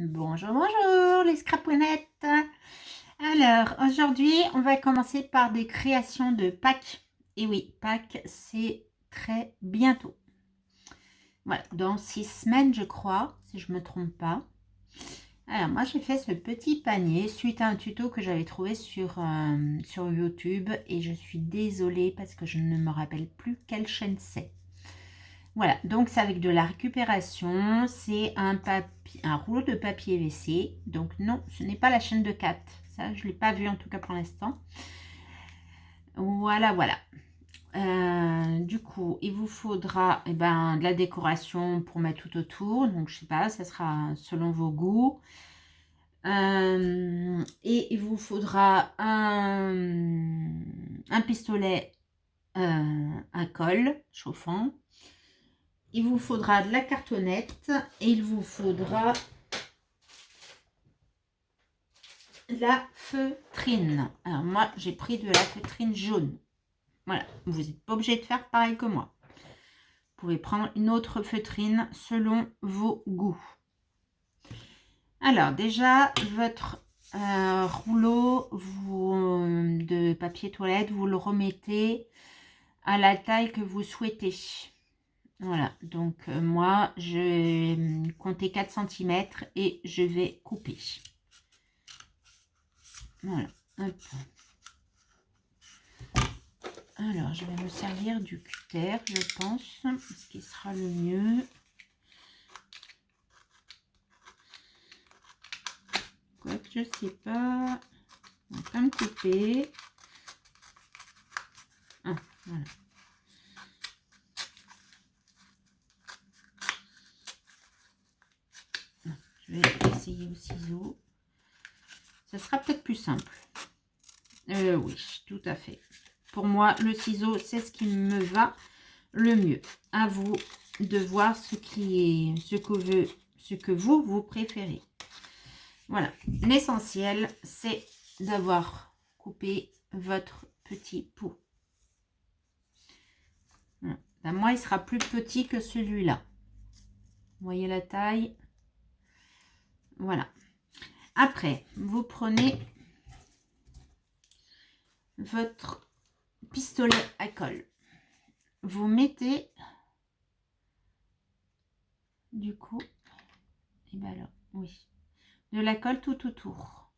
Bonjour, bonjour les scrapounettes. Alors, aujourd'hui, on va commencer par des créations de Pâques. Et oui, Pâques, c'est très bientôt. Voilà, dans 6 semaines, je crois, si je ne me trompe pas. Alors, moi, j'ai fait ce petit panier suite à un tuto que j'avais trouvé sur YouTube. Et je suis désolée parce que je ne me rappelle plus quelle chaîne c'est. Voilà, donc c'est avec de la récupération, c'est un rouleau de papier WC. Donc non, ce n'est pas la chaîne de Kat. Ça, je ne l'ai pas vu en tout cas pour l'instant. Voilà, voilà. Du coup, il vous faudra de la décoration pour mettre tout autour. Donc, je sais pas, ça sera selon vos goûts. Et il vous faudra un pistolet à colle chauffant. Il vous faudra de la cartonnette et il vous faudra la feutrine. Alors moi, j'ai pris de la feutrine jaune. Voilà, vous n'êtes pas obligé de faire pareil que moi. Vous pouvez prendre une autre feutrine selon vos goûts. Alors déjà, votre rouleau de papier toilette, vous le remettez à la taille que vous souhaitez. Voilà, donc moi, je vais compter 4 cm et je vais couper. Voilà, hop. Alors, je vais me servir du cutter, je pense, ce qui sera le mieux. Quoique, je sais pas. On va quand même couper. Ah, voilà. Je vais essayer au ciseau. Ça sera peut-être plus simple. Oui, tout à fait. Pour moi, le ciseau, c'est ce qui me va le mieux. À vous de voir ce que vous préférez. Voilà. L'essentiel, c'est d'avoir coupé votre petit pot. Voilà. Ben, moi, il sera plus petit que celui-là. Vous voyez la taille? Voilà. Après, vous prenez votre pistolet à colle. Vous mettez du coup, et ben alors, oui, de la colle tout autour.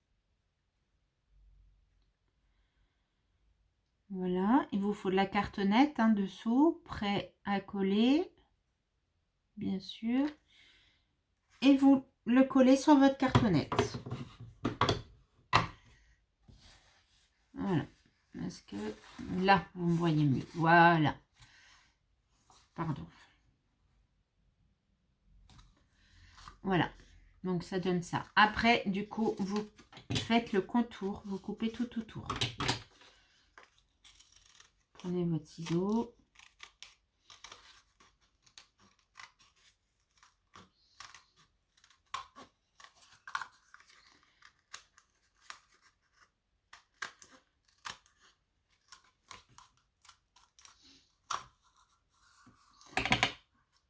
Voilà, il vous faut de la cartonnette dessous, prêt à coller, bien sûr. Et vous le collez sur votre cartonnette. Voilà. Est-ce que là, vous me voyez mieux? Voilà. Pardon. Voilà. Donc, ça donne ça. Après, du coup, vous faites le contour. Vous coupez tout autour. Prenez votre ciseau.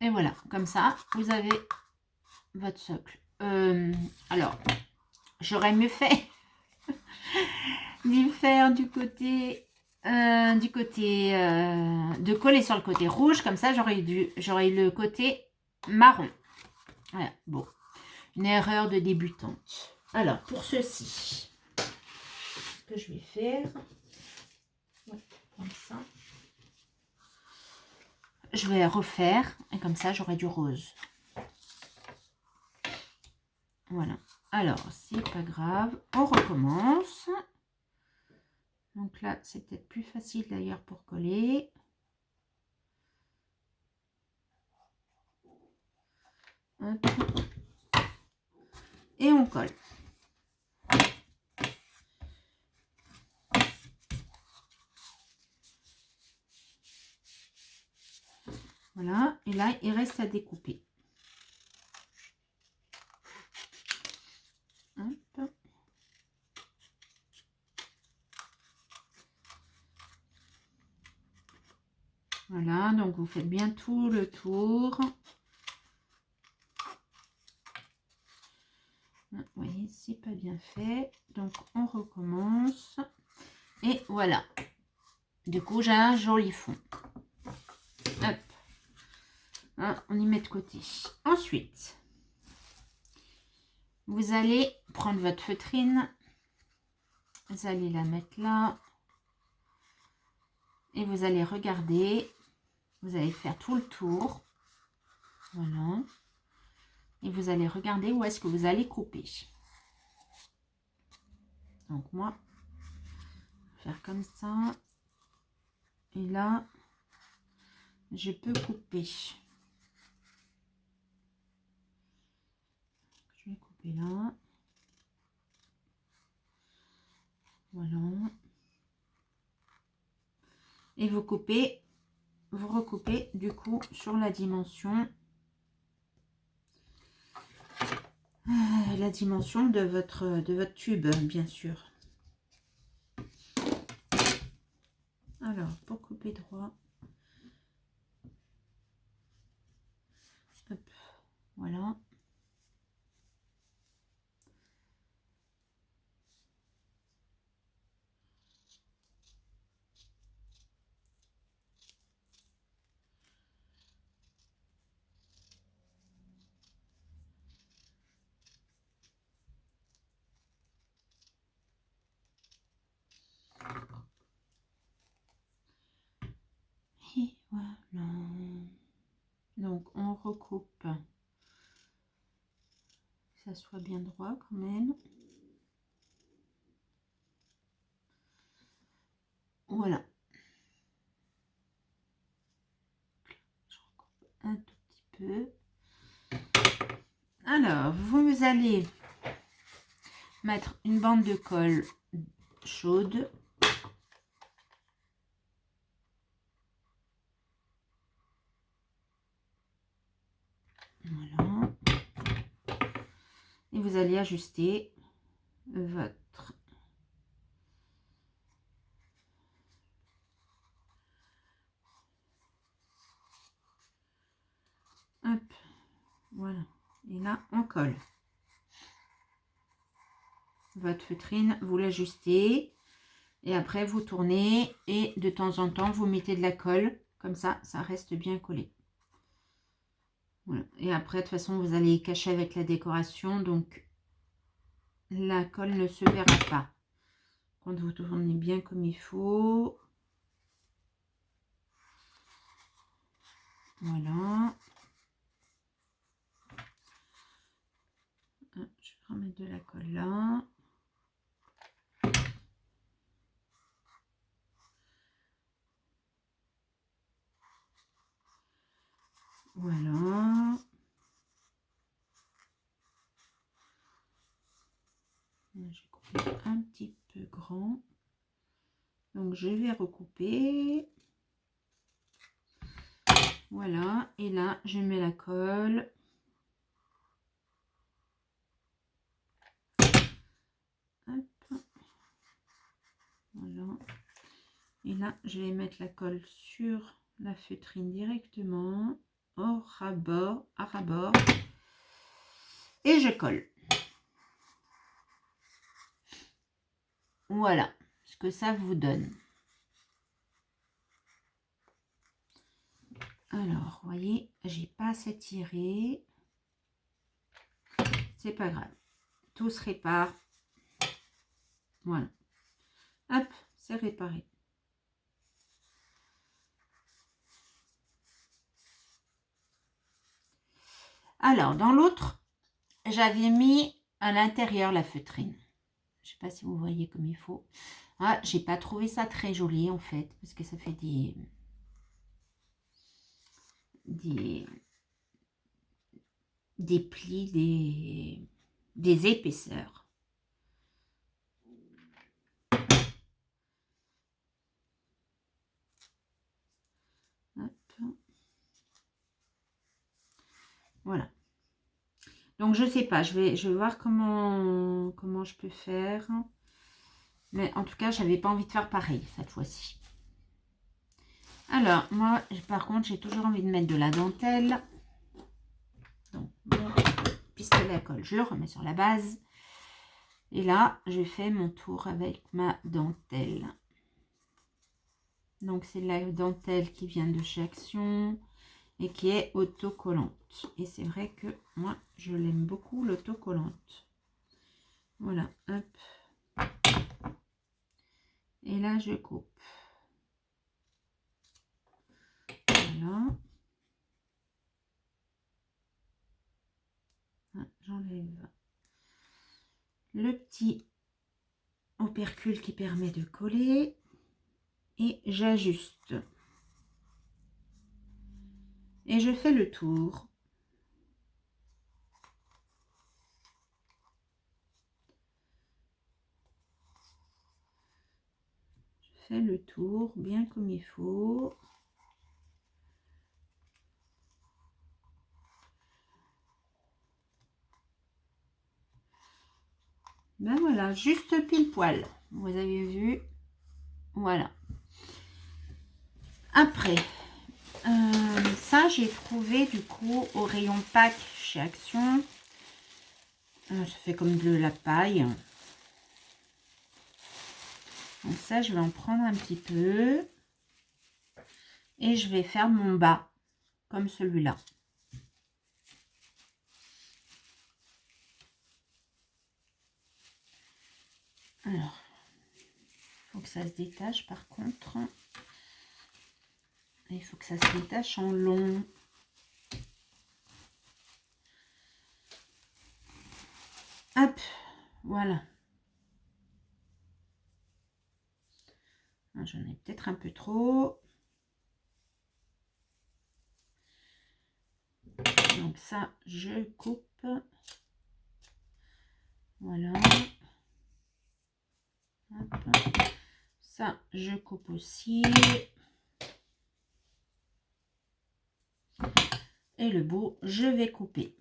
Et voilà, comme ça, vous avez votre socle. Alors, j'aurais mieux fait d'y faire du côté de coller sur le côté rouge, comme ça j'aurais eu le côté marron. Voilà, bon, une erreur de débutante. Alors, pour ceci, ce que je vais faire, comme ça, je vais refaire, et comme ça j'aurai du rose. Voilà. Alors, c'est pas grave. On recommence. Donc là, c'est peut-être plus facile d'ailleurs pour coller. Hop. Et on colle. Voilà. Et là, il reste à découper. Hop. Voilà, donc vous faites bien tout le tour. Vous voyez, c'est pas bien fait. Donc, on recommence. Et voilà. Du coup, j'ai un joli fond. Hop. Hein, on y met de côté. Ensuite, vous allez prendre votre feutrine. Vous allez la mettre là. Et vous allez regarder. Vous allez faire tout le tour. Voilà. Et vous allez regarder où est-ce que vous allez couper. Donc moi, faire comme ça. Et là, je peux couper. Je vais couper là. Voilà. Et vous coupez, vous recoupez du coup sur la dimension. La dimension de votre tube, bien sûr. Alors, pour couper droit. Hop, voilà. Et voilà. Donc, on recoupe. Que ça soit bien droit quand même. Voilà. Je recoupe un tout petit peu. Alors, vous allez mettre une bande de colle chaude. Voilà. Et vous allez ajuster votre hop, voilà. Et là, on colle. Votre feutrine, vous l'ajustez. Et après, vous tournez. Et de temps en temps, vous mettez de la colle. Comme ça reste bien collé. Voilà. Et après, de toute façon, vous allez cacher avec la décoration. Donc, la colle ne se verra pas. Quand vous tournez bien comme il faut. Voilà. Je vais remettre de la colle là. Voilà. J'ai coupé un petit peu grand. Donc, je vais recouper. Voilà. Et là, je mets la colle. Hop. Voilà. Et là, je vais mettre la colle sur la feutrine directement. Au rabord, à rabord. Et je colle. Voilà ce que ça vous donne. Alors, vous voyez, j'ai pas assez tiré. C'est pas grave. Tout se répare. Voilà. Hop, c'est réparé. Alors, dans l'autre, j'avais mis à l'intérieur la feutrine. Je sais pas si vous voyez comme il faut. Ah, j'ai pas trouvé ça très joli en fait, parce que ça fait des plis, des épaisseurs. Hop. Voilà. Donc je sais pas, je vais voir comment je peux faire. Mais en tout cas, j'avais pas envie de faire pareil cette fois-ci. Alors, moi, par contre, j'ai toujours envie de mettre de la dentelle. Donc, mon pistolet à colle, je le remets sur la base. Et là, je fais mon tour avec ma dentelle. Donc, c'est la dentelle qui vient de chez Action et qui est autocollante. Et c'est vrai que moi, je l'aime beaucoup, l'autocollante. Voilà, hop. Et là, je coupe. Voilà. J'enlève le petit opercule qui permet de coller et j'ajuste. Et je fais le tour. Je fais le tour bien comme il faut. Ben voilà, juste pile poil. Vous avez vu. Voilà. Après, ça j'ai trouvé du coup au rayon pack chez Action. Ça fait comme de la paille. Donc ça, je vais en prendre un petit peu. Et je vais faire mon bas, comme celui-là. Alors, il faut que ça se détache par contre. Il faut que ça se détache en long. Hop, voilà. J'en ai peut-être un peu trop. Donc ça, je coupe. Voilà. Hop. Ça, je coupe aussi. Et le bout, je vais couper.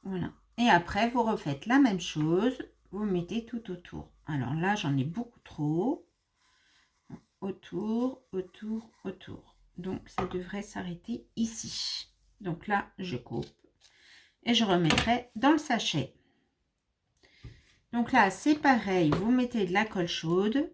Voilà. Et après, vous refaites la même chose. Vous mettez tout autour. Alors là, j'en ai beaucoup trop. Autour, autour, autour. Donc, ça devrait s'arrêter ici. Donc là, je coupe. Et je remettrai dans le sachet. Donc là, c'est pareil. Vous mettez de la colle chaude.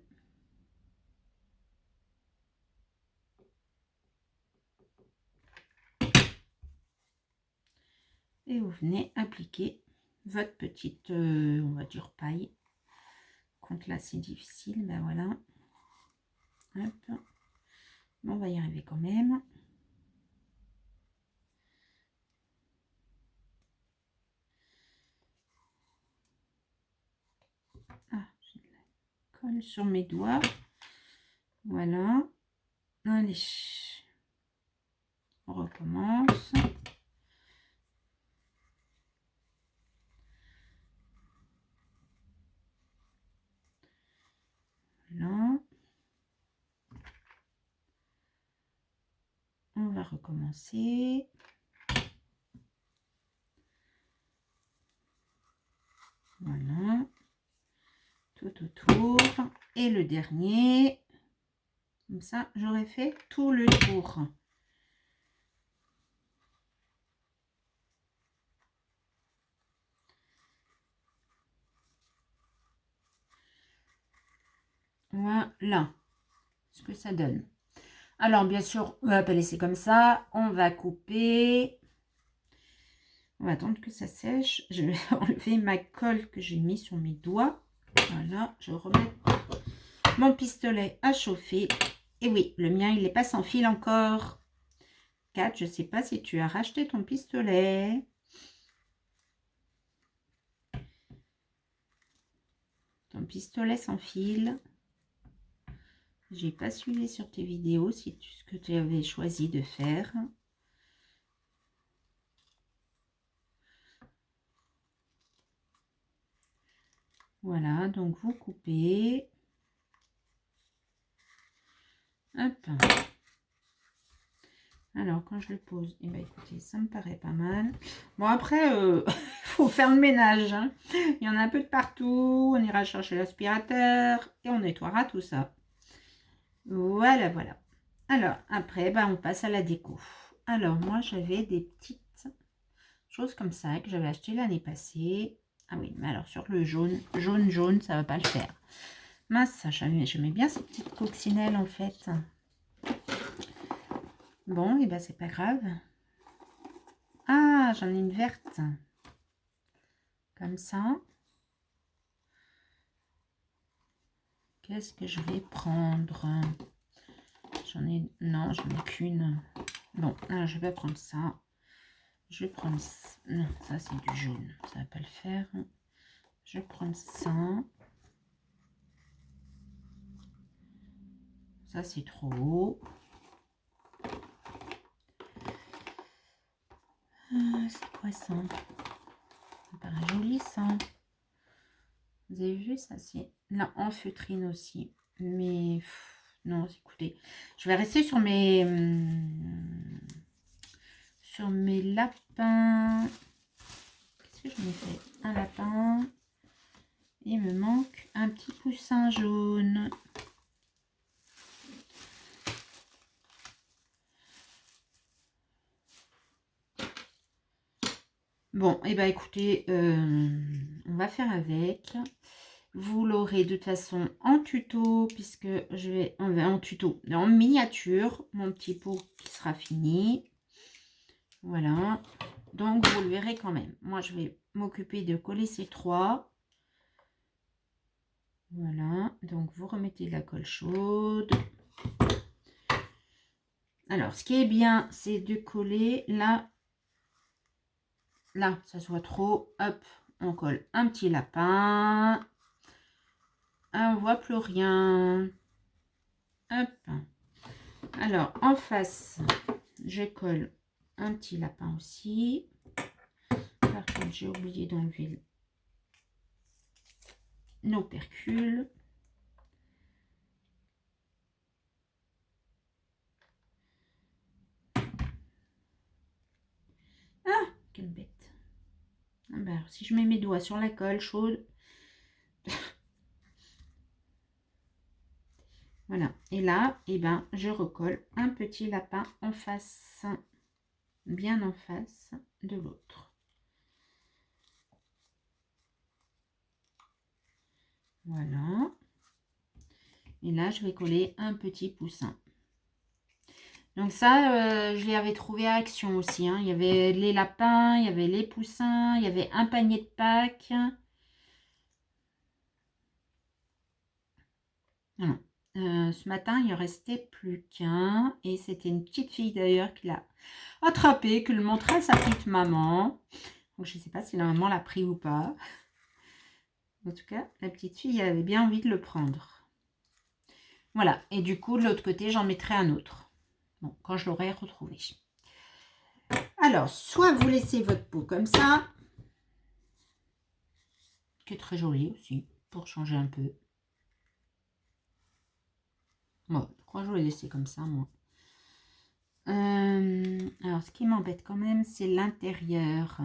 Et vous venez appliquer votre petite, on va dire, paille. Quand là, c'est difficile, ben voilà. Hop. On va y arriver quand même. Ah, j'ai de la colle sur mes doigts. Voilà. Allez. On recommence. Voilà. On va recommencer. Voilà. Tout autour. Et le dernier. Comme ça, j'aurais fait tout le tour. Voilà ce que ça donne. Alors, bien sûr, on va pas laisser comme ça. On va couper. On va attendre que ça sèche. Je vais enlever ma colle que j'ai mis sur mes doigts. Voilà, je remets mon pistolet à chauffer. Et oui, le mien, il n'est pas sans fil encore. Kat, je ne sais pas si tu as racheté ton pistolet. Ton pistolet sans fil. J'ai pas suivi sur tes vidéos ce que tu avais choisi de faire. Voilà, donc vous coupez. Hop. Alors, quand je le pose, eh ben, écoutez, ça me paraît pas mal. Bon, après, il faut faire le ménage. Hein. Il y en a un peu de partout. On ira chercher l'aspirateur et on nettoiera tout ça. Voilà, voilà. Alors, après, ben, on passe à la déco. Alors, moi, j'avais des petites choses comme ça que j'avais acheté l'année passée. Ah oui, mais alors sur le jaune, jaune, ça va pas le faire. Mince, j'aimais bien ces petites coccinelles en fait. Bon, et ben c'est pas grave. Ah, j'en ai une verte. Comme ça. Qu'est-ce que je vais prendre? Non, j'en ai qu'une. Bon, alors je vais prendre ça. Je vais prendre... Non, ça c'est du jaune. Ça va pas le faire. Je vais prendre ça. Ça c'est trop haut. C'est quoi ça? Ça paraît joli ça. Vous avez vu ça? C'est là en feutrine aussi. Mais non, écoutez, je vais rester sur mes lapins. Qu'est-ce que je me fais? Un lapin. Il me manque un petit poussin jaune. Bon, et ben écoutez, on va faire avec. Vous l'aurez de toute façon en tuto, puisque je vais en tuto, en miniature, mon petit pot qui sera fini. Voilà. Donc, vous le verrez quand même. Moi, je vais m'occuper de coller ces trois. Voilà. Donc, vous remettez de la colle chaude. Alors, ce qui est bien, c'est de coller là. Là, ça soit trop. Hop, on colle un petit lapin. Ah, on voit plus rien. Hop. Alors, en face, je colle un petit lapin aussi. Par contre, j'ai oublié d'enlever nos percules. Ah, quelle bête. Ah ben, si je mets mes doigts sur la colle chaude. Voilà. Et là, eh ben, je recolle un petit lapin en face. Bien en face de l'autre. Voilà. Et là, je vais coller un petit poussin. Donc ça, je l'avais trouvé à Action aussi. Hein. Il y avait les lapins, il y avait les poussins, il y avait un panier de Pâques. Voilà. Ce matin, il ne restait plus qu'un. Et c'était une petite fille d'ailleurs qui l'a attrapé, que le montrait à sa petite maman. Donc je ne sais pas si la maman l'a pris ou pas. En tout cas, la petite fille avait bien envie de le prendre. Voilà. Et du coup, de l'autre côté, j'en mettrai un autre. Bon, quand je l'aurai retrouvé. Alors, soit vous laissez votre peau comme ça, qui est très joli aussi, pour changer un peu. Bon, je crois que je vais laisser comme ça, moi. Alors, ce qui m'embête quand même, c'est l'intérieur.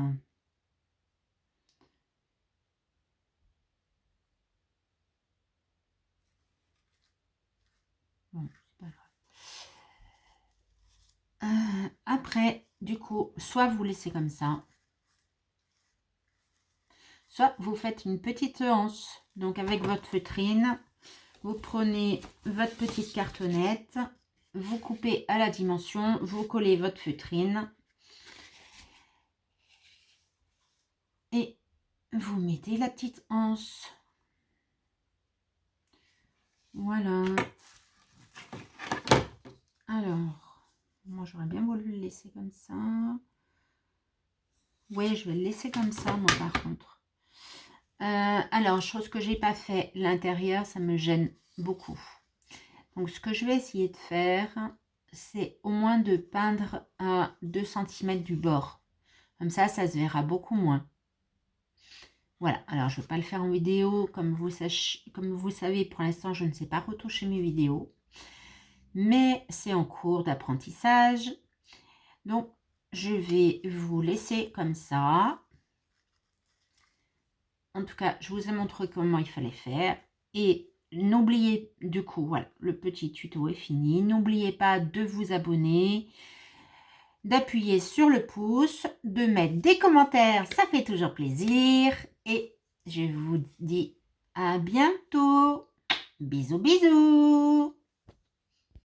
Bon, c'est pas grave. Après, du coup, soit vous laissez comme ça, soit vous faites une petite anse. Donc, avec votre feutrine, vous prenez votre petite cartonnette, vous coupez à la dimension, vous collez votre feutrine et vous mettez la petite anse. Voilà. Alors, moi j'aurais bien voulu le laisser comme ça. Oui, je vais le laisser comme ça, moi par contre. Alors, chose que j'ai pas fait, l'intérieur, ça me gêne beaucoup. Donc, ce que je vais essayer de faire, c'est au moins de peindre à 2 cm du bord. Comme ça se verra beaucoup moins. Voilà, alors je ne vais pas le faire en vidéo. Comme vous savez, pour l'instant, je ne sais pas retoucher mes vidéos. Mais c'est en cours d'apprentissage. Donc, je vais vous laisser comme ça. En tout cas, je vous ai montré comment il fallait faire. Et n'oubliez, du coup, voilà, le petit tuto est fini. N'oubliez pas de vous abonner, d'appuyer sur le pouce, de mettre des commentaires, ça fait toujours plaisir. Et je vous dis à bientôt. Bisous, bisous.